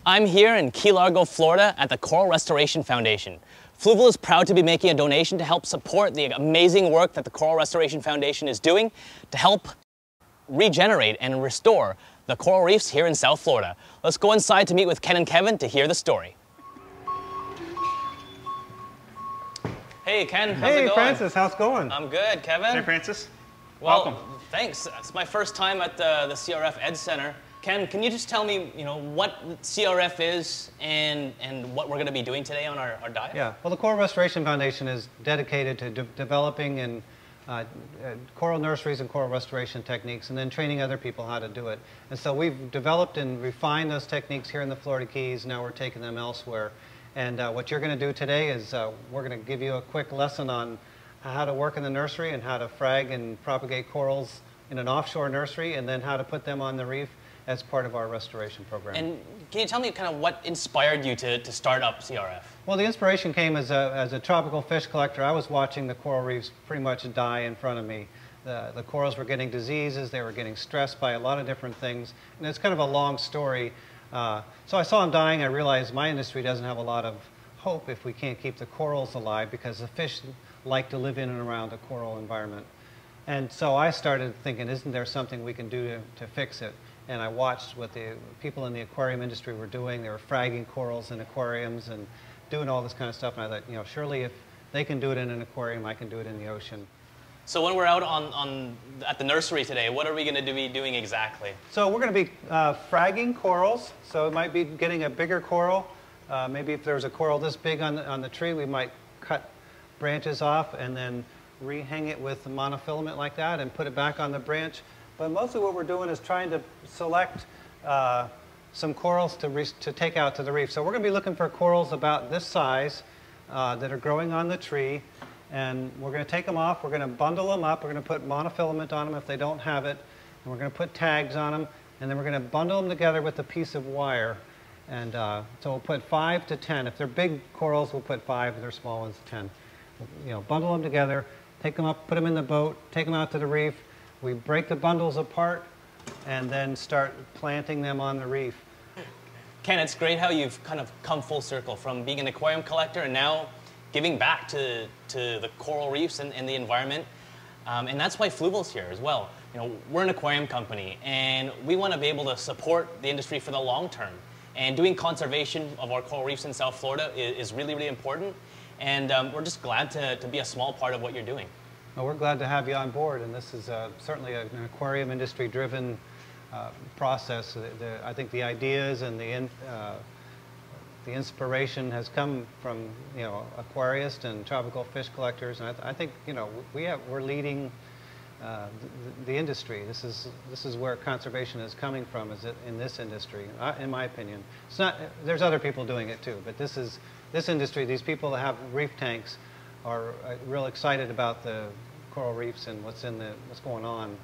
I'm here in Key Largo, Florida at the Coral Restoration Foundation. Fluval is proud to be making a donation to help support the amazing work that the Coral Restoration Foundation is doing to help regenerate and restore the coral reefs here in South Florida. Let's go inside to meet with Ken and Kevin to hear the story. Hey Ken, how's it going? Hey Francis, how's it going? I'm good, Kevin. Hey Francis, Well, welcome. Thanks. It's my first time at the CRF Ed Center. Ken, can you just tell me, what CRF is and what we're going to be doing today on our dive? Yeah, well, the Coral Restoration Foundation is dedicated to developing and coral nurseries and coral restoration techniques, and then training other people how to do it. And so we've developed and refined those techniques here in the Florida Keys. Now we're taking them elsewhere. And what you're going to do today is we're going to give you a quick lesson on how to work in the nursery and how to frag and propagate corals in an offshore nursery, and then how to put them on the reef as part of our restoration program. And can you tell me kind of what inspired you to start up CRF? Well, the inspiration came as a tropical fish collector. I was watching the coral reefs pretty much die in front of me. The corals were getting diseases, they were getting stressed by a lot of different things, and it's kind of a long story. So I saw them dying. I realized my industry doesn't have a lot of hope if we can't keep the corals alive, because the fish like to live in and around a coral environment. And so I started thinking, isn't there something we can do to fix it? And I watched what the people in the aquarium industry were doing. They were fragging corals in aquariums and doing all this kind of stuff. And I thought, surely if they can do it in an aquarium, I can do it in the ocean. So when we're out at the nursery today, what are we going to be doing exactly? So we're going to be fragging corals. So it might be getting a bigger coral. Maybe if there's a coral this big on the tree, we might cut branches off and then rehang it with monofilament like that and put it back on the branch. But mostly what we're doing is trying to select some corals to take out to the reef. So we're going to be looking for corals about this size that are growing on the tree. And we're going to take them off. We're going to bundle them up. We're going to put monofilament on them if they don't have it. And we're going to put tags on them. And then we're going to bundle them together with a piece of wire. And so we'll put 5 to 10. If they're big corals, we'll put 5. If they're small ones, 10. Bundle them together, take them up, put them in the boat, take them out to the reef. We break the bundles apart and then start planting them on the reef. Ken, it's great how you've kind of come full circle from being an aquarium collector and now giving back to the coral reefs and the environment. And that's why Fluval's here as well. We're an aquarium company and we want to be able to support the industry for the long term. And doing conservation of our coral reefs in South Florida is really, really important. And we're just glad to be a small part of what you're doing. Well, we're glad to have you on board, and this is certainly an aquarium industry-driven process. I think the ideas and the inspiration has come from aquarists and tropical fish collectors, and I think we're leading the industry. This is where conservation is coming from, in this industry, in my opinion. It's not. There's other people doing it too, but this industry, these people that have reef tanks, are real excited about the coral reefs and what's going on.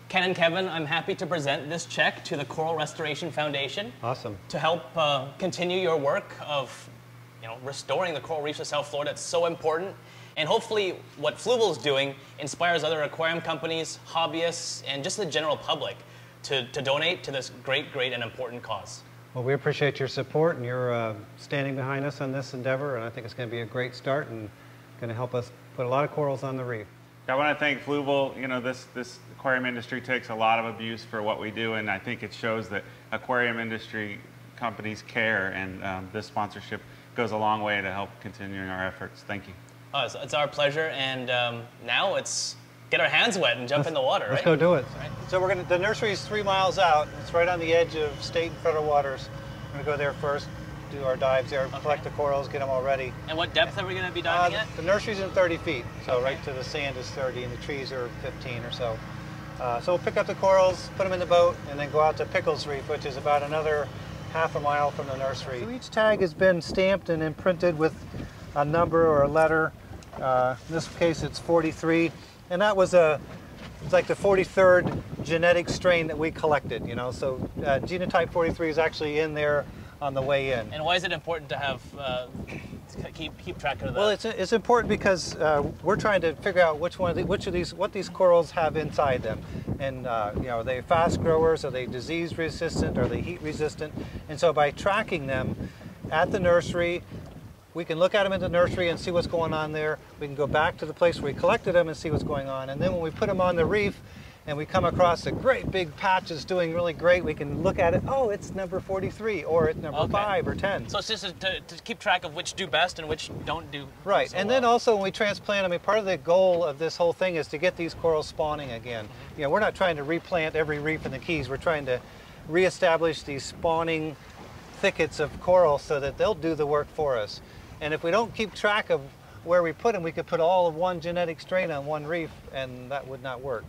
Ken and Kevin, I'm happy to present this check to the Coral Restoration Foundation. Awesome. To help continue your work of restoring the coral reefs of South Florida. It's so important. And hopefully what Fluval's doing inspires other aquarium companies, hobbyists, and just the general public to donate to this great, great and important cause. Well, we appreciate your support, and you're standing behind us on this endeavor, and I think it's going to be a great start and going to help us put a lot of corals on the reef. I want to thank Fluval. This aquarium industry takes a lot of abuse for what we do, and I think it shows that aquarium industry companies care, and this sponsorship goes a long way to help continuing our efforts. Thank you. Oh, it's our pleasure, and now let's get our hands wet and jump in the water, right? Let's go do it. Right. So the nursery is 3 miles out. It's right on the edge of state and federal waters. We're going to go there first, do our dives there, collect the corals, get them all ready. And what depth are we going to be diving at? The nursery's in 30 feet, so right to the sand is 30, and the trees are 15 or so. So we'll pick up the corals, put them in the boat, and then go out to Pickles Reef, which is about another half a mile from the nursery. So each tag has been stamped and imprinted with a number or a letter. In this case, it's 43, and that was it's like the 43rd genetic strain that we collected. So genotype 43 is actually in there on the way in. And why is it important to have keep track of the? Well, it's important because we're trying to figure out what these corals have inside them, and you know, are they fast growers? Are they disease resistant? Are they heat resistant? And so by tracking them at the nursery, we can look at them in the nursery and see what's going on there. We can go back to the place where we collected them and see what's going on. And then when we put them on the reef and we come across a great big patch that's doing really great, we can look at it, oh, it's number 43 or it's number 5 or 10. So it's just to keep track of which do best and which don't do Right, so and well. then also when we transplant, I mean, part of the goal of this whole thing is to get these corals spawning again. You know, we're not trying to replant every reef in the Keys. We're trying to reestablish these spawning thickets of coral so that they'll do the work for us. And if we don't keep track of where we put them, we could put all of one genetic strain on one reef, and that would not work.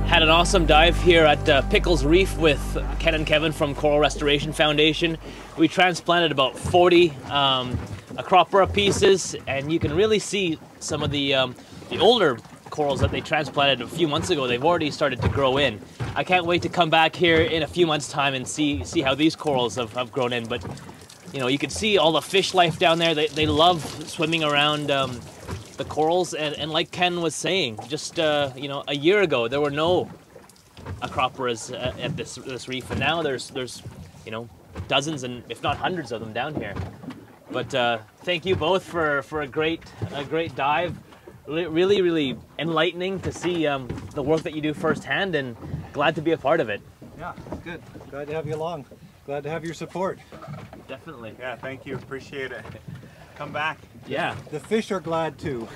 Had an awesome dive here at Pickles Reef with Ken and Kevin from Coral Restoration Foundation. We transplanted about 40 acropora pieces, and you can really see some of the older corals that they transplanted a few months ago. They've already started to grow in. I can't wait to come back here in a few months' time and see how these corals have grown in. But you know, you can see all the fish life down there. They love swimming around the corals, and like Ken was saying, just you know, a year ago there were no acroporas at this reef, and now there's you know, dozens and if not hundreds of them down here. But thank you both for a great dive. Really enlightening to see the work that you do firsthand, and glad to be a part of it. Yeah, good. Glad to have you along. Glad to have your support. Definitely. Yeah, thank you. Appreciate it. Come back. Yeah. The fish are glad too.